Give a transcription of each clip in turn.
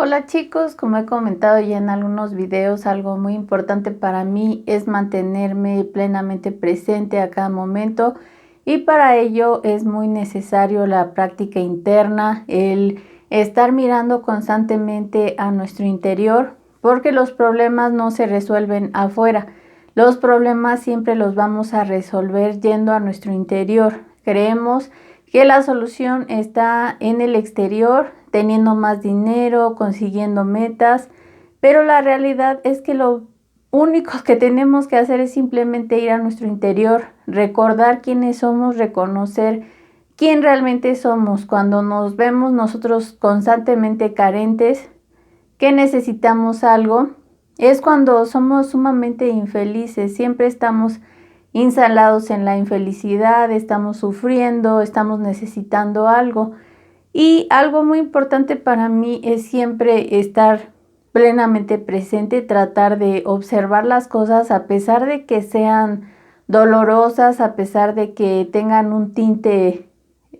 Hola chicos, como he comentado ya en algunos videos, algo muy importante para mí es mantenerme plenamente presente a cada momento y para ello es muy necesario la práctica interna, el estar mirando constantemente a nuestro interior, porque los problemas no se resuelven afuera, los problemas siempre los vamos a resolver yendo a nuestro interior. Creemos que la solución está en el exterior, teniendo más dinero, consiguiendo metas, pero la realidad es que lo único que tenemos que hacer es simplemente ir a nuestro interior, recordar quiénes somos, reconocer quién realmente somos. Cuando nos vemos nosotros constantemente carentes, que necesitamos algo, es cuando somos sumamente infelices, siempre estamos instalados en la infelicidad, estamos sufriendo, estamos necesitando algo. Y algo muy importante para mí es siempre estar plenamente presente, tratar de observar las cosas a pesar de que sean dolorosas, a pesar de que tengan un tinte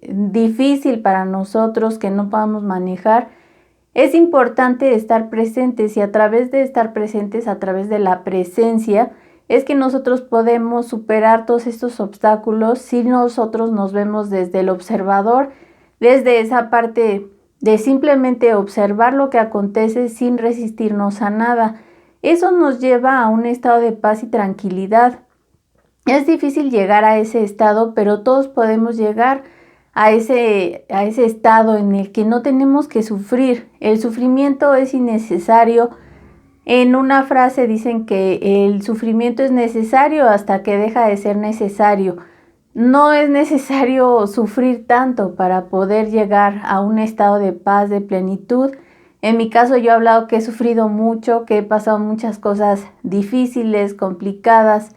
difícil para nosotros, que no podamos manejar. Es importante estar presentes y a través de estar presentes, a través de la presencia, es que nosotros podemos superar todos estos obstáculos si nosotros nos vemos desde el observador, desde esa parte de simplemente observar lo que acontece sin resistirnos a nada. Eso nos lleva a un estado de paz y tranquilidad. Es difícil llegar a ese estado, pero todos podemos llegar a ese estado en el que no tenemos que sufrir. El sufrimiento es innecesario. En una frase dicen que el sufrimiento es necesario hasta que deja de ser necesario. No es necesario sufrir tanto para poder llegar a un estado de paz, de plenitud. En mi caso yo he hablado que he sufrido mucho, que he pasado muchas cosas difíciles, complicadas,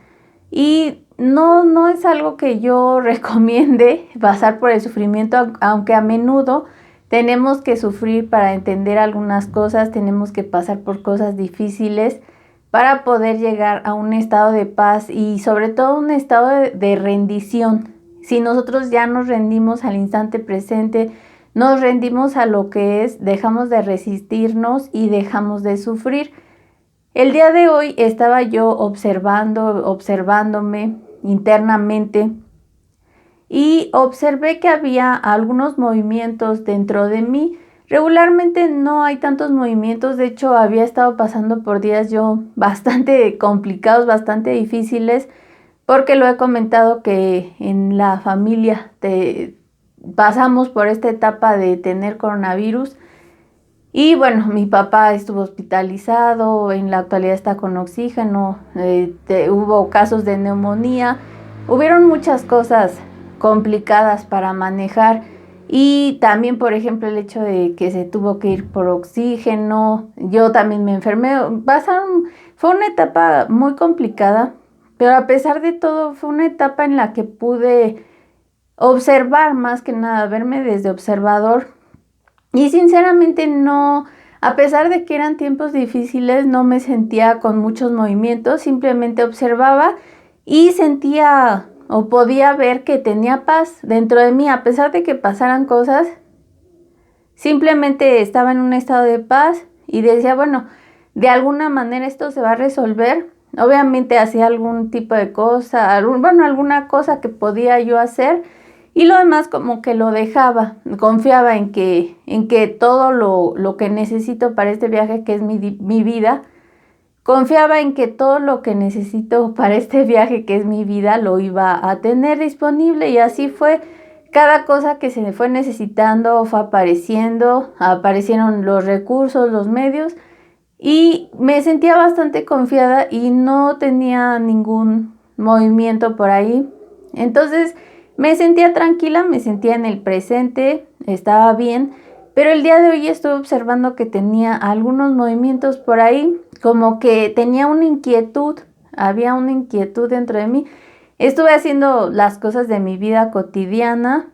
y no es algo que yo recomiende pasar por el sufrimiento, aunque a menudo tenemos que sufrir para entender algunas cosas, tenemos que pasar por cosas difíciles para poder llegar a un estado de paz y sobre todo un estado de rendición. Si nosotros ya nos rendimos al instante presente, nos rendimos a lo que es, dejamos de resistirnos y dejamos de sufrir. El día de hoy estaba yo observándome internamente y observé que había algunos movimientos dentro de mí. Regularmente no hay tantos movimientos, de hecho había estado pasando por días yo bastante complicados, bastante difíciles, porque lo he comentado que en la familia pasamos por esta etapa de tener coronavirus. Y bueno, mi papá estuvo hospitalizado, en la actualidad está con oxígeno, hubo casos de neumonía, hubieron muchas cosas complicadas para manejar y también, por ejemplo, el hecho de que se tuvo que ir por oxígeno, yo también me enfermé, fue una etapa muy complicada, pero a pesar de todo fue una etapa en la que pude observar más que nada, verme desde observador. Y sinceramente no, a pesar de que eran tiempos difíciles, no me sentía con muchos movimientos, simplemente observaba y sentía o podía ver que tenía paz dentro de mí, a pesar de que pasaran cosas, simplemente estaba en un estado de paz y decía, bueno, de alguna manera esto se va a resolver. Obviamente hacía algún tipo de cosa, alguna cosa que podía yo hacer y lo demás como que lo dejaba, confiaba en que todo lo que necesito para este viaje, que es mi vida, confiaba en que todo lo que necesito para este viaje, que es mi vida, lo iba a tener disponible y así fue. Cada cosa que se fue necesitando fue apareciendo, aparecieron los recursos, los medios y me sentía bastante confiada y no tenía ningún movimiento por ahí. Entonces me sentía tranquila, me sentía en el presente, estaba bien, pero el día de hoy estuve observando que tenía algunos movimientos por ahí, como que tenía una inquietud, había una inquietud dentro de mí. Estuve haciendo las cosas de mi vida cotidiana,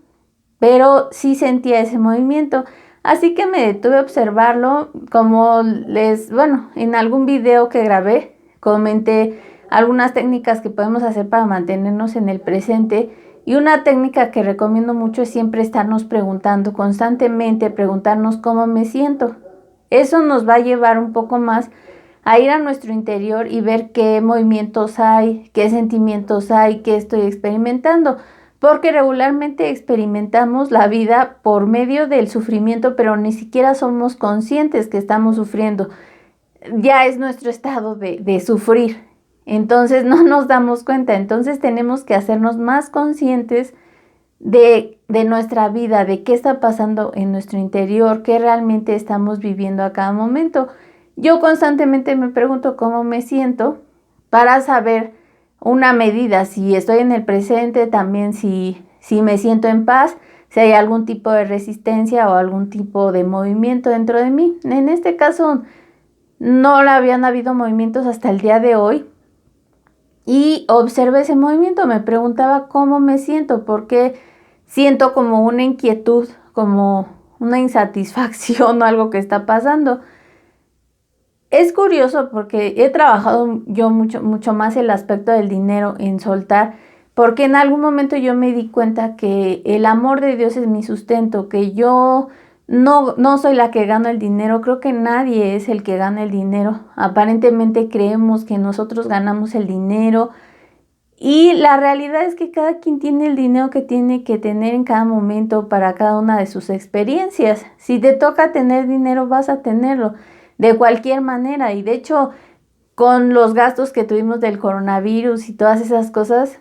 pero sí sentía ese movimiento. Así que me detuve a observarlo, en algún video que grabé, comenté algunas técnicas que podemos hacer para mantenernos en el presente. Y una técnica que recomiendo mucho es siempre estarnos preguntando constantemente, preguntarnos cómo me siento. Eso nos va a llevar un poco más a ir a nuestro interior y ver qué movimientos hay, qué sentimientos hay, qué estoy experimentando. Porque regularmente experimentamos la vida por medio del sufrimiento, pero ni siquiera somos conscientes que estamos sufriendo. Ya es nuestro estado de sufrir. Entonces no nos damos cuenta. Entonces tenemos que hacernos más conscientes de nuestra vida, de qué está pasando en nuestro interior, qué realmente estamos viviendo a cada momento. Yo constantemente me pregunto cómo me siento para saber una medida, si estoy en el presente, también si me siento en paz, si hay algún tipo de resistencia o algún tipo de movimiento dentro de mí. En este caso, no habían habido movimientos hasta el día de hoy y observé ese movimiento. Me preguntaba cómo me siento, porque siento como una inquietud, como una insatisfacción o algo que está pasando. Es curioso porque he trabajado yo mucho más el aspecto del dinero, en soltar, porque en algún momento yo me di cuenta que el amor de Dios es mi sustento, que yo no soy la que gana el dinero. Creo que nadie es el que gana el dinero. Aparentemente creemos que nosotros ganamos el dinero, y la realidad es que cada quien tiene el dinero que tiene que tener en cada momento para cada una de sus experiencias. Si te toca tener dinero, vas a tenerlo de cualquier manera. Y de hecho, con los gastos que tuvimos del coronavirus y todas esas cosas,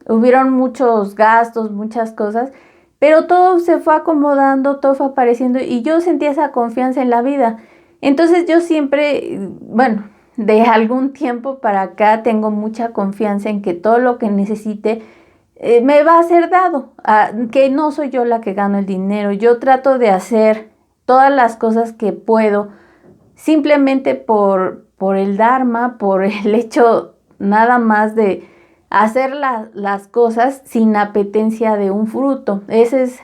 hubieron muchos gastos, muchas cosas, pero todo se fue acomodando, todo fue apareciendo y yo sentía esa confianza en la vida. Entonces yo siempre, bueno, de algún tiempo para acá tengo mucha confianza en que todo lo que necesite me va a ser dado, que no soy yo la que gano el dinero. Yo trato de hacer todas las cosas que puedo simplemente por el Dharma, por el hecho nada más de hacer las cosas sin apetencia de un fruto. Ese es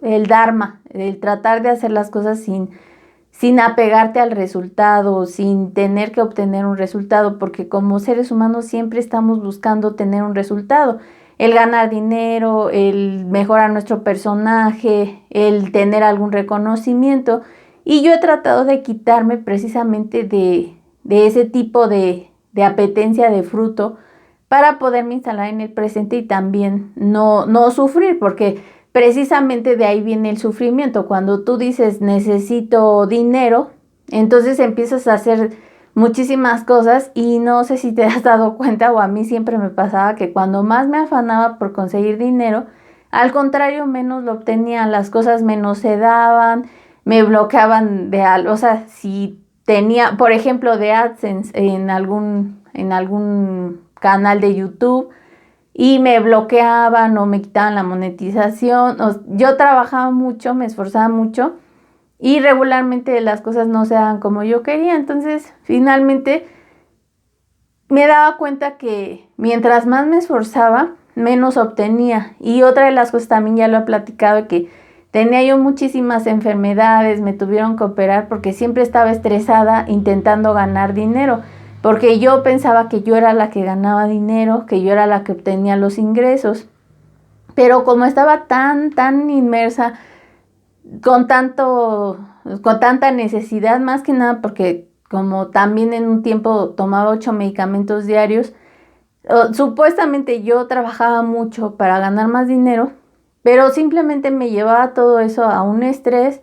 el Dharma, el tratar de hacer las cosas sin apegarte al resultado, sin tener que obtener un resultado, porque como seres humanos siempre estamos buscando tener un resultado, el ganar dinero, el mejorar nuestro personaje, el tener algún reconocimiento. Y yo he tratado de quitarme precisamente de ese tipo de apetencia de fruto para poderme instalar en el presente y también no sufrir, porque precisamente de ahí viene el sufrimiento. Cuando tú dices necesito dinero, entonces empiezas a hacer muchísimas cosas y no sé si te has dado cuenta, o a mí siempre me pasaba que cuando más me afanaba por conseguir dinero, al contrario, menos lo obtenía, las cosas menos se daban, me bloqueaban de algo. O sea, si tenía, por ejemplo, de AdSense en algún canal de YouTube, y me bloqueaban o me quitaban la monetización. Yo trabajaba mucho, me esforzaba mucho y regularmente las cosas no se daban como yo quería. Entonces, finalmente me daba cuenta que mientras más me esforzaba, menos obtenía. Y otra de las cosas, también ya lo he platicado, que tenía yo muchísimas enfermedades, me tuvieron que operar porque siempre estaba estresada intentando ganar dinero, porque yo pensaba que yo era la que ganaba dinero, que yo era la que obtenía los ingresos. Pero como estaba tan inmersa con con tanta necesidad, más que nada porque como también en un tiempo tomaba 8 medicamentos diarios, supuestamente yo trabajaba mucho para ganar más dinero, pero simplemente me llevaba todo eso a un estrés.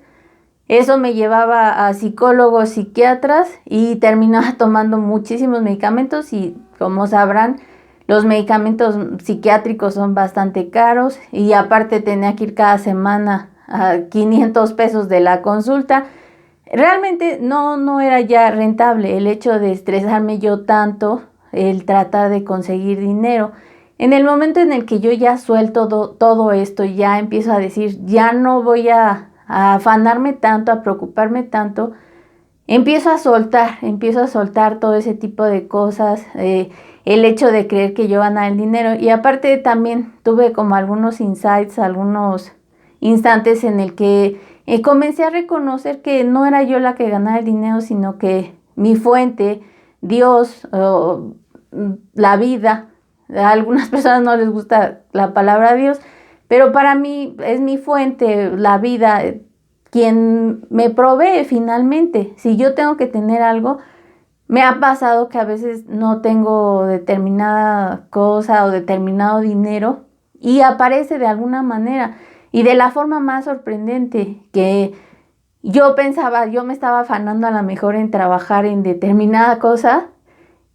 Eso me llevaba a psicólogos, psiquiatras, y terminaba tomando muchísimos medicamentos. Y como sabrán, los medicamentos psiquiátricos son bastante caros y aparte tenía que ir cada semana a 500 pesos de la consulta. Realmente no era ya rentable el hecho de estresarme yo tanto, el tratar de conseguir dinero. En el momento en el que yo ya suelto todo esto, ya empiezo a decir, ya no voy a afanarme tanto, a preocuparme tanto, empiezo a soltar todo ese tipo de cosas, el hecho de creer que yo ganaba el dinero. Y aparte también tuve como algunos insights, algunos instantes en el que comencé a reconocer que no era yo la que ganaba el dinero, sino que mi fuente, Dios, la vida. A algunas personas no les gusta la palabra Dios, pero para mí es mi fuente, la vida. quien me provee finalmente. Si yo tengo que tener algo, me ha pasado que a veces no tengo determinada cosa o determinado dinero y aparece de alguna manera y de la forma más sorprendente, que yo pensaba, yo me estaba afanando a lo mejor en trabajar en determinada cosa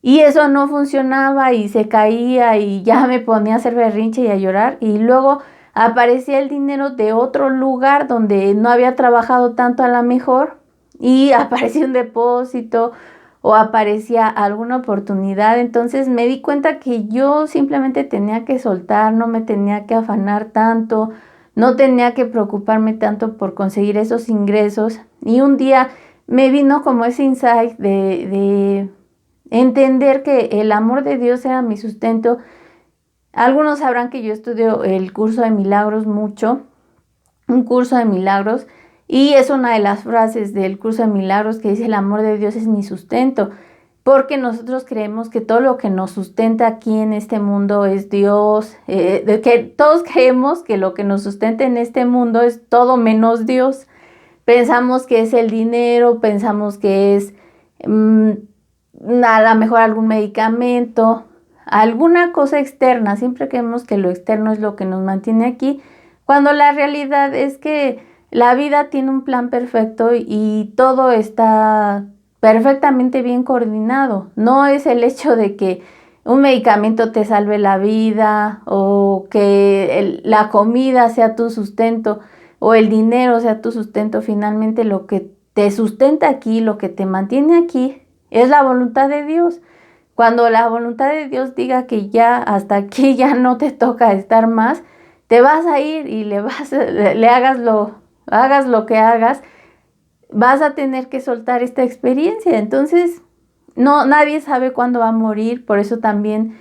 y eso no funcionaba y se caía y ya me ponía a hacer berrinche y a llorar, y luego aparecía el dinero de otro lugar donde no había trabajado tanto a lo mejor, y aparecía un depósito o aparecía alguna oportunidad. Entonces me di cuenta que yo simplemente tenía que soltar, no me tenía que afanar tanto, no tenía que preocuparme tanto por conseguir esos ingresos. Y un día me vino como ese insight de entender que el amor de Dios era mi sustento. Algunos sabrán que yo estudio el curso de milagros mucho, un curso de milagros, y es una de las frases del curso de milagros que dice: el amor de Dios es mi sustento, porque nosotros creemos que todo lo que nos sustenta aquí en este mundo es Dios, que todos creemos que lo que nos sustenta en este mundo es todo menos Dios. Pensamos que es el dinero, pensamos que es a lo mejor algún medicamento, alguna cosa externa. Siempre creemos que lo externo es lo que nos mantiene aquí, cuando la realidad es que la vida tiene un plan perfecto y todo está perfectamente bien coordinado. No es el hecho de que un medicamento te salve la vida o que la comida sea tu sustento o el dinero sea tu sustento. Finalmente lo que te sustenta aquí, lo que te mantiene aquí, es la voluntad de Dios. Cuando la voluntad de Dios diga que ya hasta aquí ya no te toca estar más, te vas a ir y le hagas lo que hagas, vas a tener que soltar esta experiencia. Entonces, no, nadie sabe cuándo va a morir. Por eso también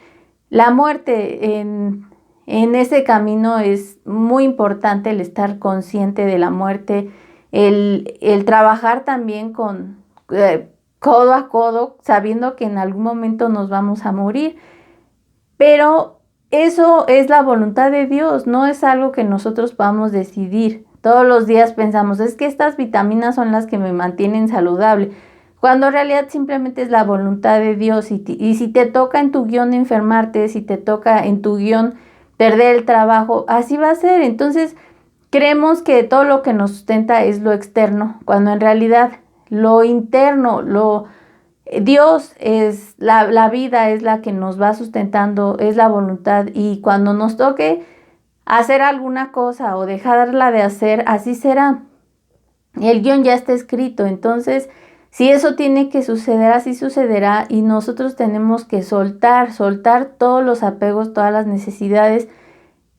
la muerte en ese camino es muy importante, el estar consciente de la muerte, el trabajar también con codo a codo, sabiendo que en algún momento nos vamos a morir. Pero eso es la voluntad de Dios, no es algo que nosotros podamos decidir. Todos los días pensamos: es que estas vitaminas son las que me mantienen saludable, cuando en realidad simplemente es la voluntad de Dios. Y si te toca en tu guión enfermarte, si te toca en tu guión perder el trabajo, así va a ser. Entonces creemos que todo lo que nos sustenta es lo externo, cuando en realidad lo interno, Dios es la vida, es la que nos va sustentando, es la voluntad. Y cuando nos toque hacer alguna cosa o dejarla de hacer, así será. El guión ya está escrito. Entonces, si eso tiene que suceder, así sucederá. Y nosotros tenemos que soltar todos los apegos, todas las necesidades.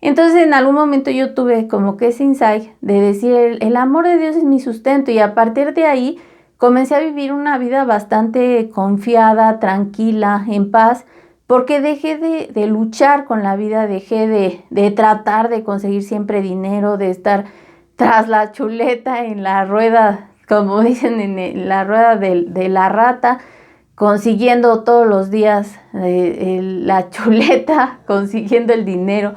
Entonces, en algún momento yo tuve como que ese insight de decir: el amor de Dios es mi sustento. Y a partir de ahí comencé a vivir una vida bastante confiada, tranquila, en paz, porque dejé de luchar con la vida, dejé de tratar de conseguir siempre dinero, de estar tras la chuleta en la rueda, como dicen, en la rueda de la rata, consiguiendo todos los días la chuleta, consiguiendo el dinero.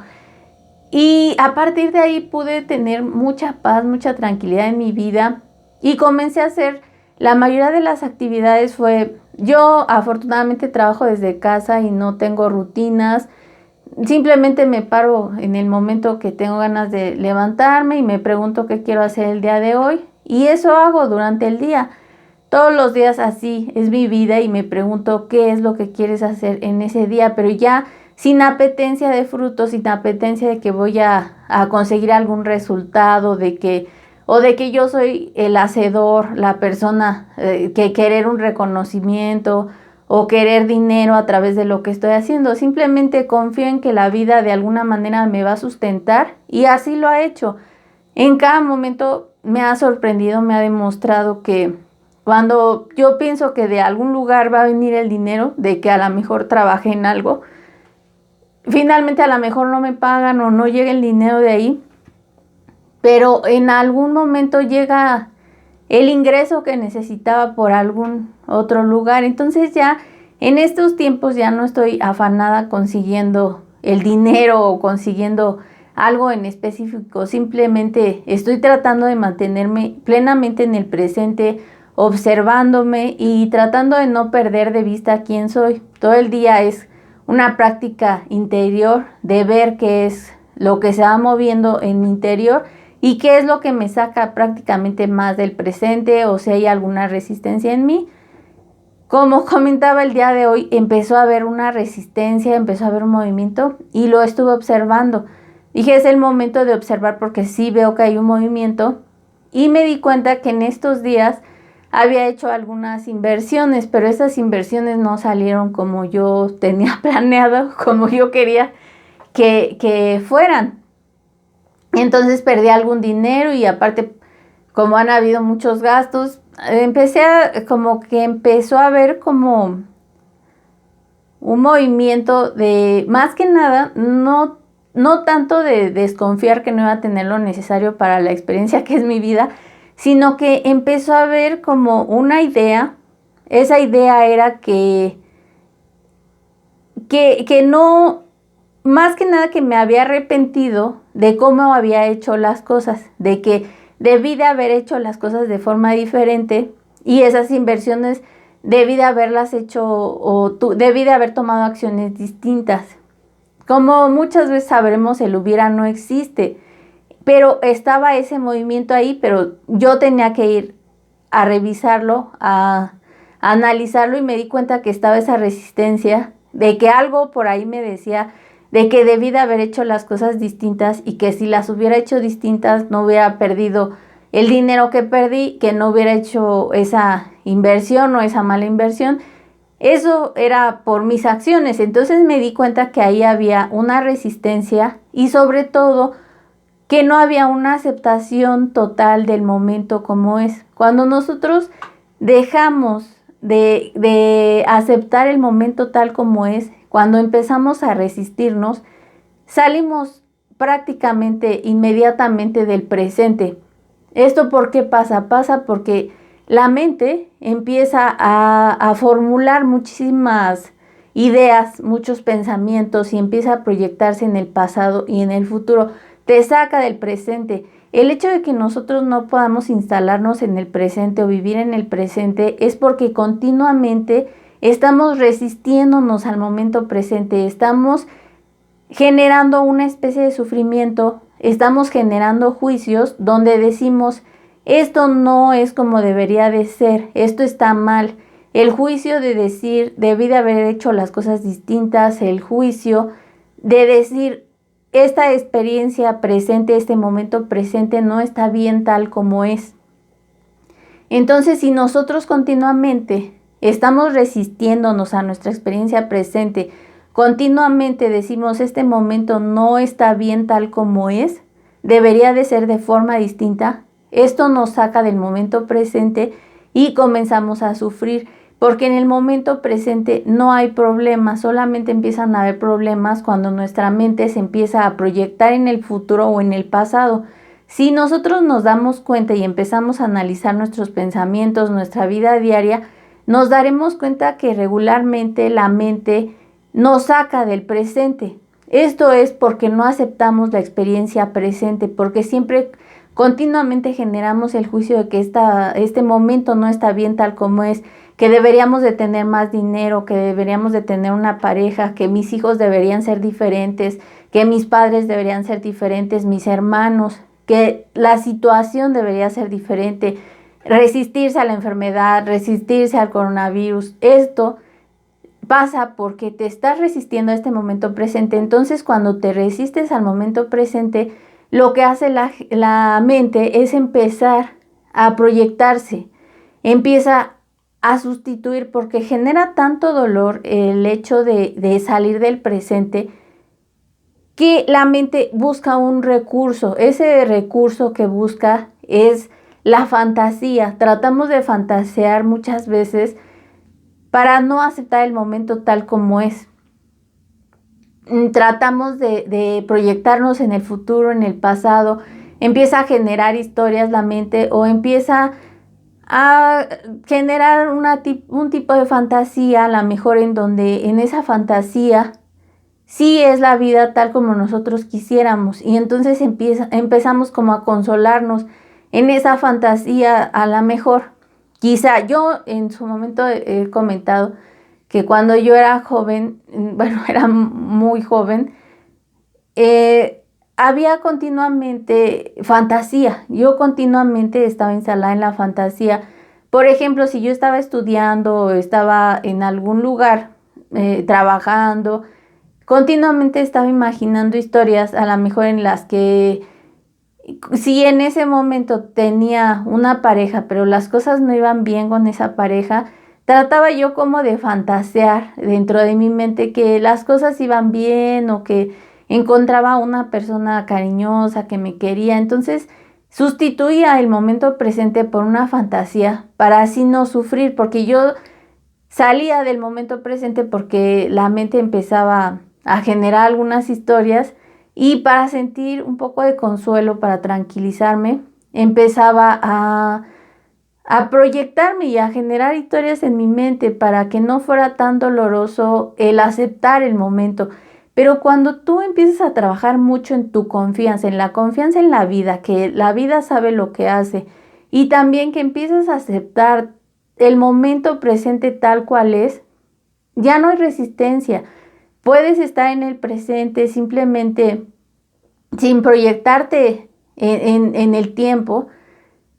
Y a partir de ahí pude tener mucha paz, mucha tranquilidad en mi vida, y comencé a hacer la mayoría de las actividades. Yo afortunadamente trabajo desde casa y no tengo rutinas. Simplemente me paro en el momento que tengo ganas de levantarme y me pregunto qué quiero hacer el día de hoy, y eso hago durante el día. Todos los días así es mi vida, y me pregunto qué es lo que quieres hacer en ese día, pero ya sin apetencia de frutos, sin apetencia de que voy a conseguir algún resultado, de que yo soy el hacedor, la persona que querer un reconocimiento o querer dinero a través de lo que estoy haciendo. Simplemente confío en que la vida de alguna manera me va a sustentar, y así lo ha hecho. En cada momento me ha sorprendido, me ha demostrado que cuando yo pienso que de algún lugar va a venir el dinero, de que a lo mejor trabajé en algo, finalmente a lo mejor no me pagan o no llega el dinero de ahí, pero en algún momento llega el ingreso que necesitaba por algún otro lugar. Entonces ya en estos tiempos ya no estoy afanada consiguiendo el dinero o consiguiendo algo en específico, simplemente estoy tratando de mantenerme plenamente en el presente, observándome y tratando de no perder de vista quién soy. Todo el día es una práctica interior de ver qué es lo que se va moviendo en mi interior y qué es lo que me saca prácticamente más del presente o si hay alguna resistencia en mí. Como comentaba el día de hoy, empezó a haber una resistencia, empezó a haber un movimiento y lo estuve observando. Dije, es el momento de observar porque sí veo que hay un movimiento y me di cuenta que en estos días había hecho algunas inversiones, pero esas inversiones no salieron como yo tenía planeado, como yo quería que fueran. Entonces perdí algún dinero y aparte, como han habido muchos gastos, como que empezó a haber como un movimiento de, más que nada, no tanto de desconfiar que no iba a tener lo necesario para la experiencia que es mi vida, sino que empezó a haber como una idea. Esa idea era que no, más que nada que me había arrepentido de cómo había hecho las cosas, de que debí de haber hecho las cosas de forma diferente y esas inversiones debí de haberlas hecho debí de haber tomado acciones distintas. Como muchas veces sabremos, el hubiera no existe, pero estaba ese movimiento ahí, pero yo tenía que ir a revisarlo, a analizarlo y me di cuenta que estaba esa resistencia, de que algo por ahí me decía de que debí de haber hecho las cosas distintas y que si las hubiera hecho distintas no hubiera perdido el dinero que perdí, que no hubiera hecho esa inversión o esa mala inversión. Eso era por mis acciones. Entonces me di cuenta que ahí había una resistencia y sobre todo que no había una aceptación total del momento como es. Cuando nosotros dejamos de aceptar el momento tal como es, cuando empezamos a resistirnos, salimos prácticamente inmediatamente del presente. ¿Esto por qué pasa? Pasa porque la mente empieza a formular muchísimas ideas, muchos pensamientos y empieza a proyectarse en el pasado y en el futuro. Te saca del presente. El hecho de que nosotros no podamos instalarnos en el presente o vivir en el presente es porque continuamente estamos resistiéndonos al momento presente, estamos generando una especie de sufrimiento, estamos generando juicios donde decimos, esto no es como debería de ser, esto está mal. El juicio de decir, debí de haber hecho las cosas distintas, el juicio de decir, esta experiencia presente, este momento presente no está bien tal como es. Entonces, si nosotros continuamente estamos resistiéndonos a nuestra experiencia presente, continuamente decimos este momento no está bien tal como es, debería de ser de forma distinta, esto nos saca del momento presente y comenzamos a sufrir, porque en el momento presente no hay problemas, solamente empiezan a haber problemas cuando nuestra mente se empieza a proyectar en el futuro o en el pasado. Si nosotros nos damos cuenta y empezamos a analizar nuestros pensamientos, nuestra vida diaria, nos daremos cuenta que regularmente la mente nos saca del presente. Esto es porque no aceptamos la experiencia presente, porque siempre continuamente generamos el juicio de que este momento no está bien tal como es, que deberíamos de tener más dinero, que deberíamos de tener una pareja, que mis hijos deberían ser diferentes, que mis padres deberían ser diferentes, mis hermanos, que la situación debería ser diferente, resistirse a la enfermedad, resistirse al coronavirus. Esto pasa porque te estás resistiendo a este momento presente. Entonces, cuando te resistes al momento presente, lo que hace la mente es empezar a proyectarse, empieza a sustituir, porque genera tanto dolor el hecho de salir del presente, que la mente busca un recurso. Ese recurso que busca es la fantasía. Tratamos de fantasear muchas veces para no aceptar el momento tal como es. Tratamos de proyectarnos en el futuro, en el pasado. Empieza a generar historias la mente o empieza a generar un tipo de fantasía, a lo mejor en donde en esa fantasía sí es la vida tal como nosotros quisiéramos. Y entonces empezamos como a consolarnos en esa fantasía. A la mejor, quizá yo en su momento he comentado que cuando yo era joven, bueno, era muy joven, había continuamente fantasía. Yo continuamente estaba instalada en la fantasía. Por ejemplo, si yo estaba estudiando o estaba en algún lugar trabajando, continuamente estaba imaginando historias, a lo mejor en las que si en ese momento tenía una pareja, pero las cosas no iban bien con esa pareja, trataba yo como de fantasear dentro de mi mente que las cosas iban bien o que encontraba una persona cariñosa que me quería. Entonces sustituía el momento presente por una fantasía para así no sufrir, porque yo salía del momento presente porque la mente empezaba a generar algunas historias, y para sentir un poco de consuelo, para tranquilizarme, empezaba a proyectarme y a generar historias en mi mente para que no fuera tan doloroso el aceptar el momento. Pero cuando tú empiezas a trabajar mucho en tu confianza, en la confianza en la vida, que la vida sabe lo que hace, y también que empiezas a aceptar el momento presente tal cual es, ya no hay resistencia. Puedes estar en el presente simplemente sin proyectarte en el tiempo,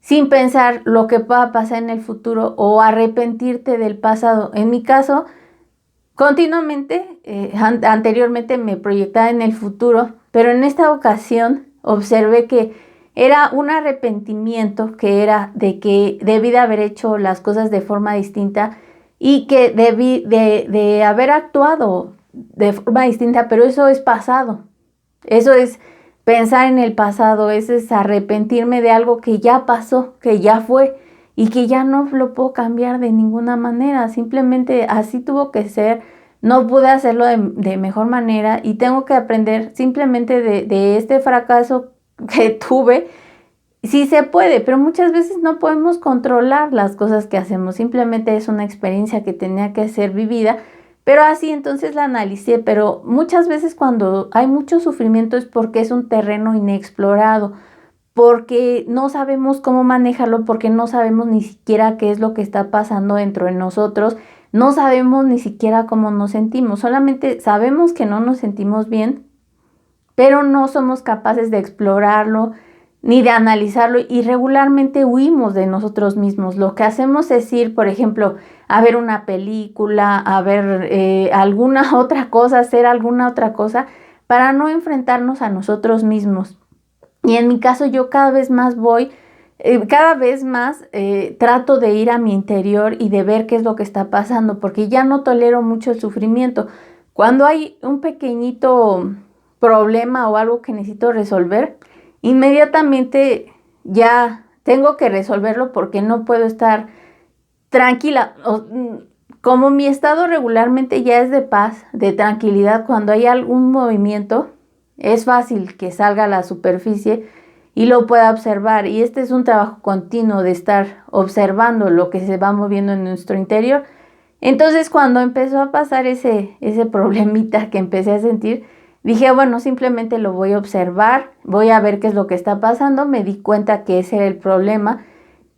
sin pensar lo que pueda pasar en el futuro o arrepentirte del pasado. En mi caso, continuamente, anteriormente me proyectaba en el futuro, pero en esta ocasión observé que era un arrepentimiento, que era de que debí de haber hecho las cosas de forma distinta y que debí de haber actuado de forma distinta, pero eso es pasado. Eso es pensar en el pasado, eso es arrepentirme de algo que ya pasó, que ya fue y que ya no lo puedo cambiar de ninguna manera. Simplemente así tuvo que ser. No pude hacerlo de mejor manera y tengo que aprender simplemente de este fracaso que tuve. Sí se puede, pero muchas veces no podemos controlar las cosas que hacemos. Simplemente es una experiencia que tenía que ser vivida, pero así entonces la analicé. Pero muchas veces cuando hay mucho sufrimiento es porque es un terreno inexplorado, porque no sabemos cómo manejarlo, porque no sabemos ni siquiera qué es lo que está pasando dentro de nosotros, no sabemos ni siquiera cómo nos sentimos, solamente sabemos que no nos sentimos bien, pero no somos capaces de explorarlo ni de analizarlo, y regularmente huimos de nosotros mismos. Lo que hacemos es ir, por ejemplo, a ver una película, a ver alguna otra cosa, hacer alguna otra cosa para no enfrentarnos a nosotros mismos. Y en mi caso yo cada vez más trato de ir a mi interior y de ver qué es lo que está pasando, porque ya no tolero mucho el sufrimiento. Cuando hay un pequeñito problema o algo que necesito resolver, inmediatamente ya tengo que resolverlo porque no puedo estar tranquila. Como mi estado regularmente ya es de paz, de tranquilidad, cuando hay algún movimiento, es fácil que salga a la superficie y lo pueda observar. Y este es un trabajo continuo de estar observando lo que se va moviendo en nuestro interior. Entonces, cuando empezó a pasar ese problemita que empecé a sentir, dije, bueno, simplemente lo voy a observar, voy a ver qué es lo que está pasando. Me di cuenta que ese era el problema,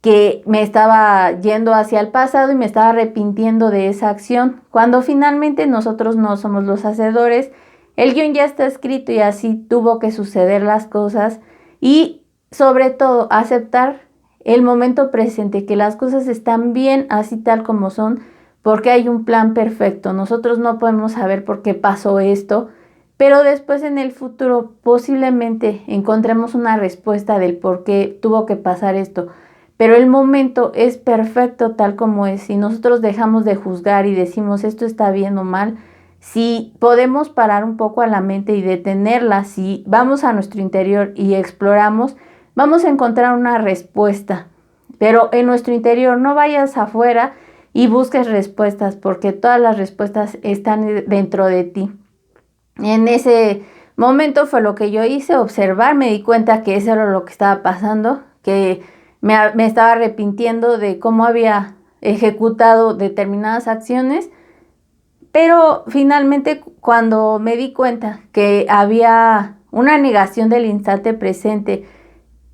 que me estaba yendo hacia el pasado y me estaba arrepintiendo de esa acción, cuando finalmente nosotros no somos los hacedores. El guión ya está escrito y así tuvo que suceder las cosas. Y sobre todo aceptar el momento presente, que las cosas están bien así tal como son, porque hay un plan perfecto. Nosotros no podemos saber por qué pasó esto, pero después en el futuro posiblemente encontremos una respuesta del por qué tuvo que pasar esto. Pero el momento es perfecto tal como es. Si nosotros dejamos de juzgar y decimos esto está bien o mal, si podemos parar un poco a la mente y detenerla, si vamos a nuestro interior y exploramos, vamos a encontrar una respuesta. Pero en nuestro interior, no vayas afuera y busques respuestas, porque todas las respuestas están dentro de ti. En ese momento fue lo que yo hice, observar. Me di cuenta que eso era lo que estaba pasando, que me estaba arrepintiendo de cómo había ejecutado determinadas acciones. Pero finalmente cuando me di cuenta que había una negación del instante presente,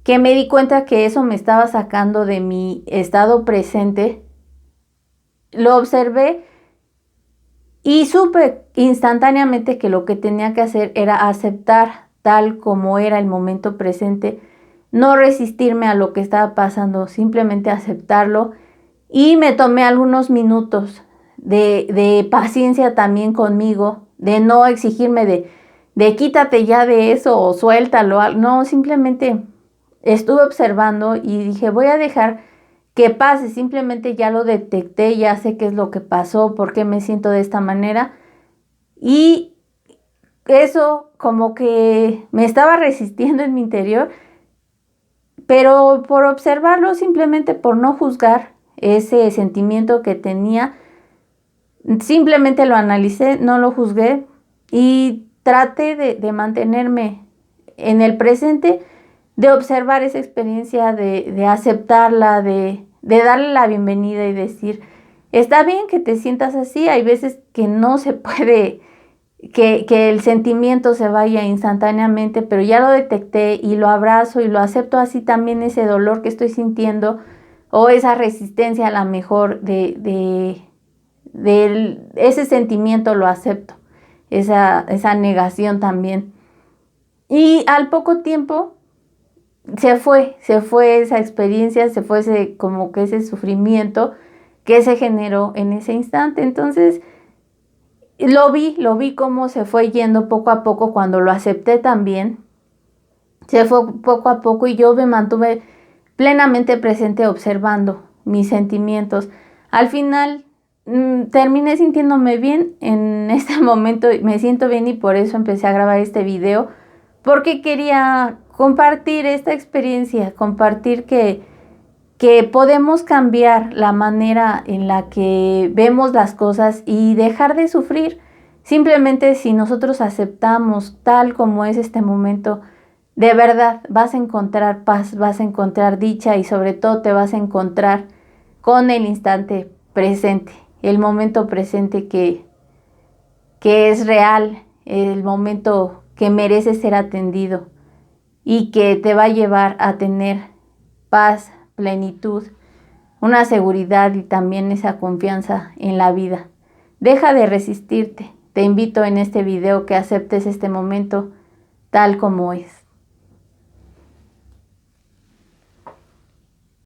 que me di cuenta que eso me estaba sacando de mi estado presente, lo observé y supe instantáneamente que lo que tenía que hacer era aceptar tal como era el momento presente, no resistirme a lo que estaba pasando, simplemente aceptarlo. Y me tomé algunos minutos de paciencia también conmigo, de no exigirme de quítate ya de eso o suéltalo. No, simplemente estuve observando y dije, voy a dejar que pase, simplemente ya lo detecté, ya sé qué es lo que pasó, por qué me siento de esta manera. Y eso como que me estaba resistiendo en mi interior, pero por observarlo, simplemente por no juzgar ese sentimiento que tenía, simplemente lo analicé, no lo juzgué y traté de mantenerme en el presente, de observar esa experiencia, de aceptarla, de darle la bienvenida y decir, está bien que te sientas así, hay veces que no se puede, que el sentimiento se vaya instantáneamente, pero ya lo detecté y lo abrazo y lo acepto así también ese dolor que estoy sintiendo o esa resistencia a la mejor de ese sentimiento lo acepto, esa negación también. Y al poco tiempo se fue esa experiencia, se fue como que ese sufrimiento que se generó en ese instante. Entonces lo vi cómo se fue yendo poco a poco cuando lo acepté también. Se fue poco a poco y yo me mantuve plenamente presente observando mis sentimientos. Al final terminé sintiéndome bien en este momento, me siento bien y por eso empecé a grabar este video, porque quería compartir esta experiencia, compartir que podemos cambiar la manera en la que vemos las cosas y dejar de sufrir. Simplemente si nosotros aceptamos tal como es este momento, de verdad vas a encontrar paz, vas a encontrar dicha y sobre todo te vas a encontrar con el instante presente, el momento presente que es real, el momento que merece ser atendido y que te va a llevar a tener paz, plenitud, una seguridad y también esa confianza en la vida. Deja de resistirte. Te invito en este video que aceptes este momento tal como es.